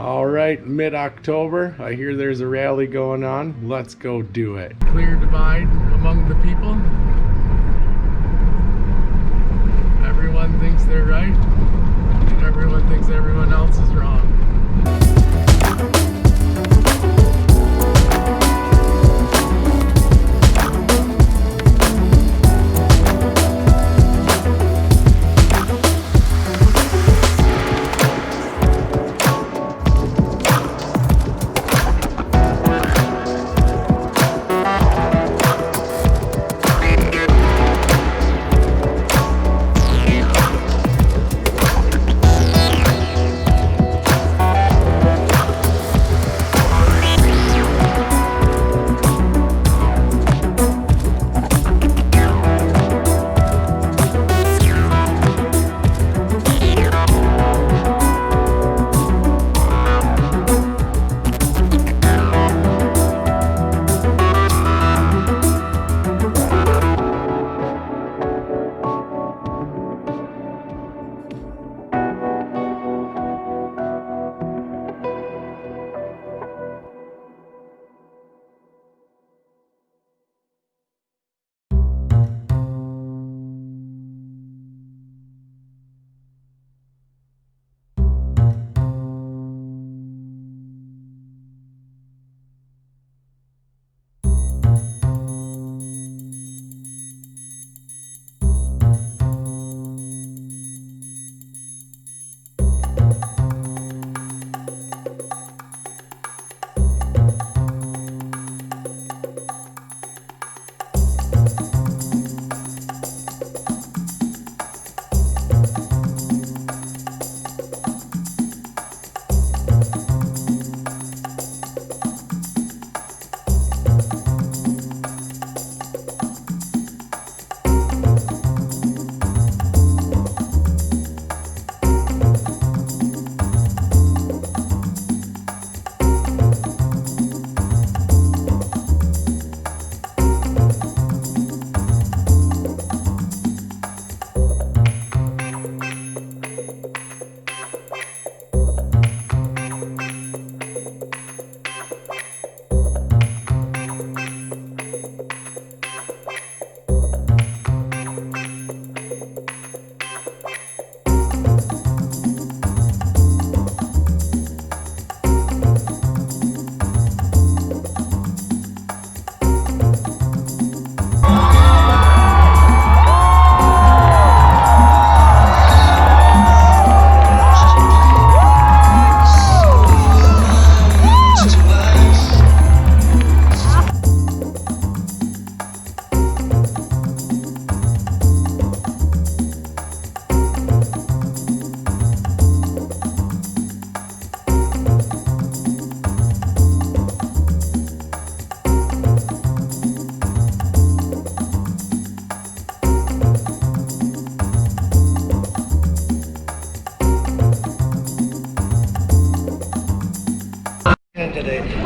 All right, mid-October, I hear there's a rally going on. Let's go do it. Clear divide among the people. Everyone thinks they're right, and everyone thinks everyone else is wrong.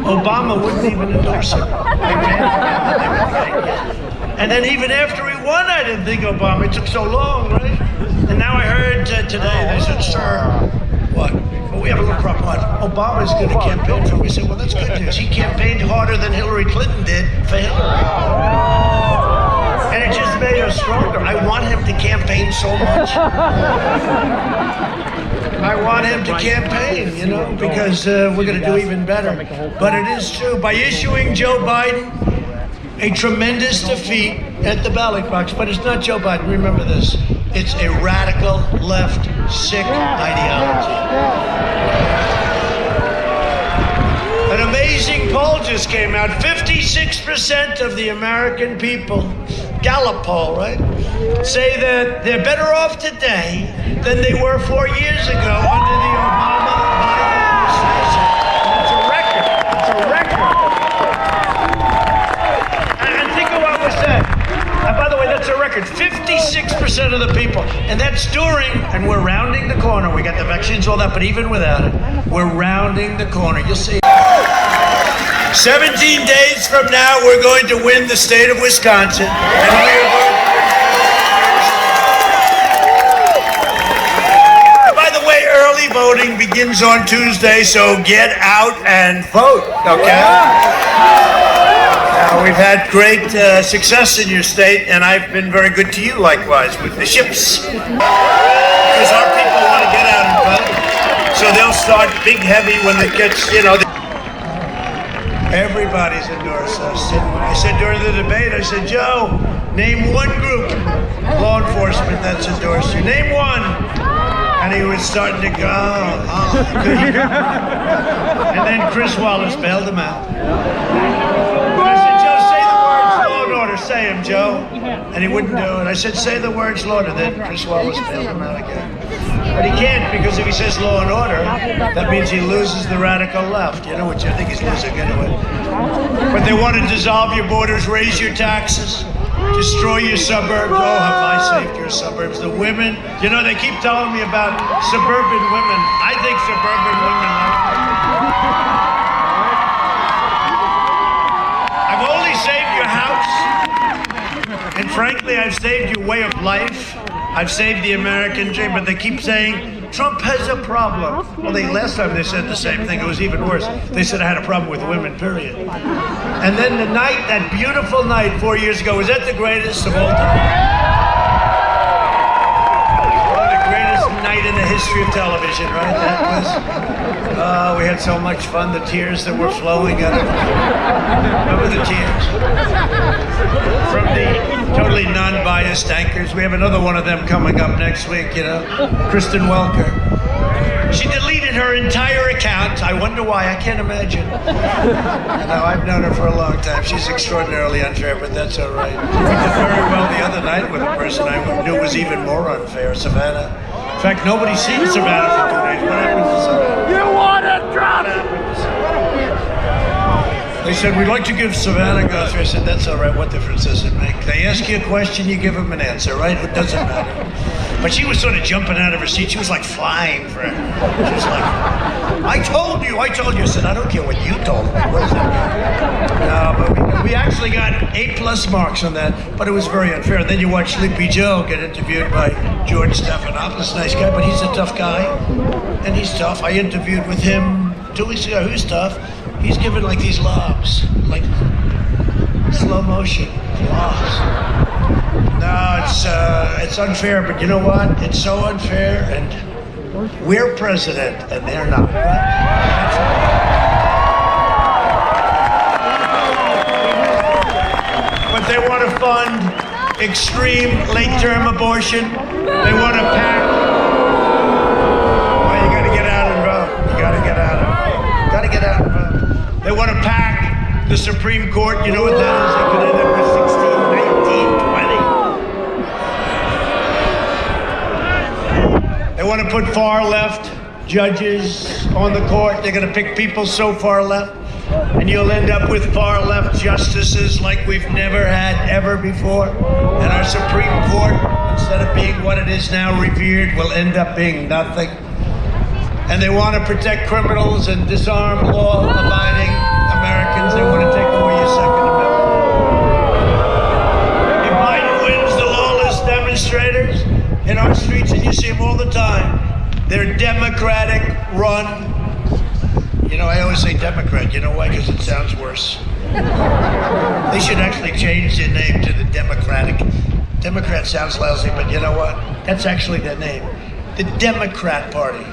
Obama wouldn't even endorse him. And then even after he won, I didn't think Obama. It took so long, right? And now I heard today, they said, sir, what? Well, we have a little problem. What? Obama's going to campaign for him. We said, well, that's good news. He campaigned harder than Hillary Clinton did for Hillary. And it just made us stronger. I want him to campaign so much. I want him to campaign, you know, because we're going to do even better. But it is true, by issuing Joe Biden a tremendous defeat at the ballot box, but it's not Joe Biden, remember this, it's a radical left sick ideology. An amazing poll just came out, 56% of the American people, Gallup poll, right, say that they're better off today than they were 4 years ago under the Obama-Biden administration. That's a record. That's a record. And think of what was said. And by the way, that's a record. 56% of the people. And that's during, and we're rounding the corner. We got the vaccines, all that, but even without it, we're rounding the corner. You'll see. 17 days from now, we're going to win the state of Wisconsin. And we are going early voting begins on Tuesday, so get out and vote, okay? We've had great success in your state, and I've been very good to you likewise with the ships. Because our people want to get out and vote, so they'll start big heavy when it gets, you know. Everybody's endorsed us. I said during the debate, I said, Joe, name one group, law enforcement, that's endorsed you. Name one. And he was starting to go, and then Chris Wallace bailed him out. I said, Joe, say the words law and order. Say them, Joe. And he wouldn't do it. I said, say the words law and order. Then Chris Wallace bailed him out again. But he can't, because if he says law and order, that means he loses the radical left. You know what you think he's losing anyway. But they want to dissolve your borders, raise your taxes, destroy your suburbs. Oh, have I saved your suburbs. The women, you know, they keep telling me about suburban women. I think suburban women like I've only saved your house, and frankly, I've saved your way of life. I've saved the American dream, but they keep saying Trump has a problem. Well, last time they said the same thing. It was even worse. They said I had a problem with women, period. And then the night, that beautiful night 4 years ago, was that the greatest of all time? One of the greatest night in the history of television, right? That was, we had so much fun. The tears that were flowing out of it. Remember the tears? From the totally non-biased anchors. We have another one of them coming up next week, you know, Kristen Welker. She deleted her entire account. I wonder why. I can't imagine. You know, I've known her for a long time. She's extraordinarily unfair, but that's all right. We did very well the other night with a person I knew was even more unfair, Savannah. In fact, nobody's seen Savannah for 2 days. What happened to Savannah? You want to drop it! They said, we'd like to give Savannah Guthrie. I said, that's all right. What difference does it make? They ask you a question, you give them an answer, right? It doesn't matter. But she was sort of jumping out of her seat. She was like flying for it. She was like, I told you. I said, I don't care what you told me. What does that mean? No, but we actually got A+ marks on that, but it was very unfair. And then you watch Sleepy Joe get interviewed by George Stephanopoulos, nice guy, but he's a tough guy, and he's tough. I interviewed with him 2 weeks ago. Who's tough? He's giving like these lobs, like slow motion lobs. No, it's unfair, but you know what? It's so unfair, and we're president, and they're not. But they want to fund extreme late-term abortion. They want to pack. Well, you got to get out and vote. You got to get out and vote. Got to get out and vote. They want to pack the Supreme Court. You know what that is? They could end up with 16, 19, 20. They want to put far left judges on the court. They're going to pick people so far left, and you'll end up with far left justices like we've never had ever before. And our Supreme Court, instead of being what it is now, revered, will end up being nothing. And they want to protect criminals and disarm law-abiding Americans. They want to take away your Second Amendment. If Biden wins, the lawless demonstrators in our streets, and you see them all the time, they're Democratic run. You know, I always say Democrat. You know why? Because it sounds worse. They should actually change their name to the Democratic. Democrat sounds lousy, but you know what? That's actually their name. The Democrat Party.